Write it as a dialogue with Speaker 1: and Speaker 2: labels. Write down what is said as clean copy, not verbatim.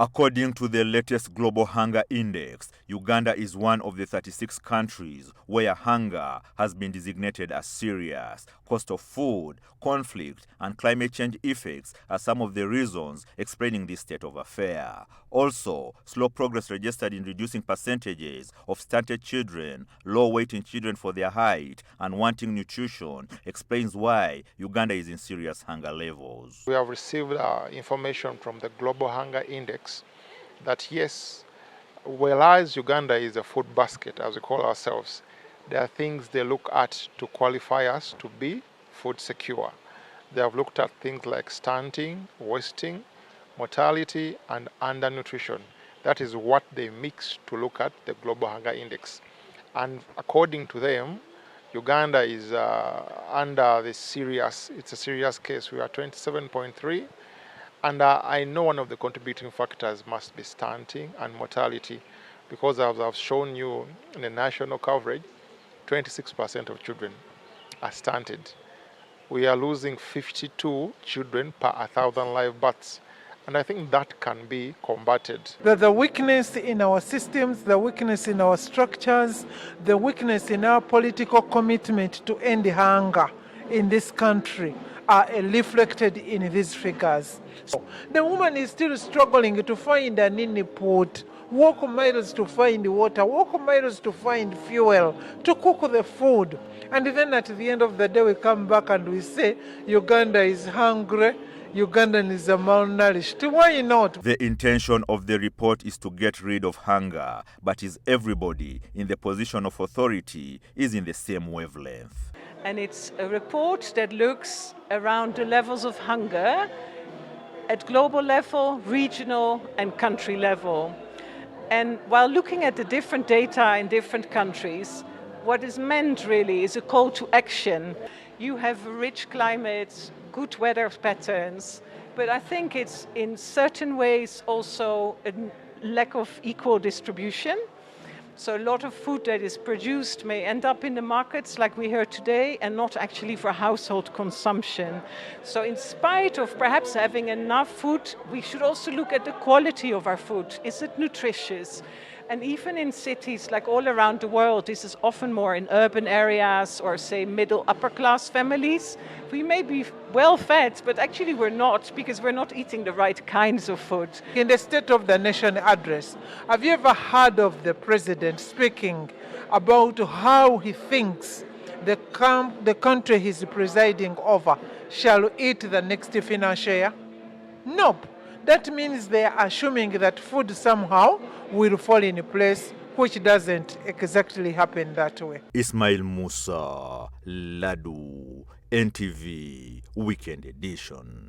Speaker 1: According to the latest Global Hunger Index, Uganda is one of the 36 countries where hunger has been designated as serious. Cost of food, conflict, and climate change effects are some of the reasons explaining this state of affair. Also, slow progress registered in reducing percentages of stunted children, low weight in children for their height, and wanting nutrition explains why Uganda is in serious hunger levels.
Speaker 2: We have received information from the Global Hunger Index that yes, whereas Uganda is a food basket, as we call ourselves, there are things they look at to qualify us to be food secure. They have looked at things like stunting, wasting, mortality, and undernutrition. That is what they mix to look at the Global Hunger Index. And according to them, Uganda is under the serious, it's a serious case. We are 27.3. And I know one of the contributing factors must be stunting and mortality, because as I've shown you in the national coverage, 26% of children are stunted. We are losing 52 children per 1,000 live births. And I think that can be combated.
Speaker 3: The weakness in our systems, the weakness in our structures, the weakness in our political commitment to end hunger in this country are reflected in these figures. So the woman is still struggling to find a nini pot, walk miles to find water, walk miles to find fuel, to cook the food. And then at the end of the day we come back and we say Uganda is hungry, Ugandan is malnourished. Why not?
Speaker 1: The intention of the report is to get rid of hunger, but is everybody in the position of authority is in the same wavelength?
Speaker 4: And it's a report that looks around the levels of hunger at global level, regional and country level. And while looking at the different data in different countries, what is meant really is a call to action. You have rich climates, good weather patterns, but I think it's in certain ways also a lack of equal distribution. So a lot of food that is produced may end up in the markets like we heard today and not actually for household consumption. So in spite of perhaps having enough food, we should also look at the quality of our food. Is it nutritious? And even in cities like all around the world, this is often more in urban areas or say middle upper class families. We may be well fed, but actually we're not, because we're not eating the right kinds of food.
Speaker 3: In the State of the Nation address, have you ever heard of the president speaking about how he thinks the country he's presiding over shall eat the next financial year? Nope. That means they are assuming that food somehow will fall in place, which doesn't exactly happen that way.
Speaker 1: Ismail Musa, Ladu, NTV, Weekend Edition.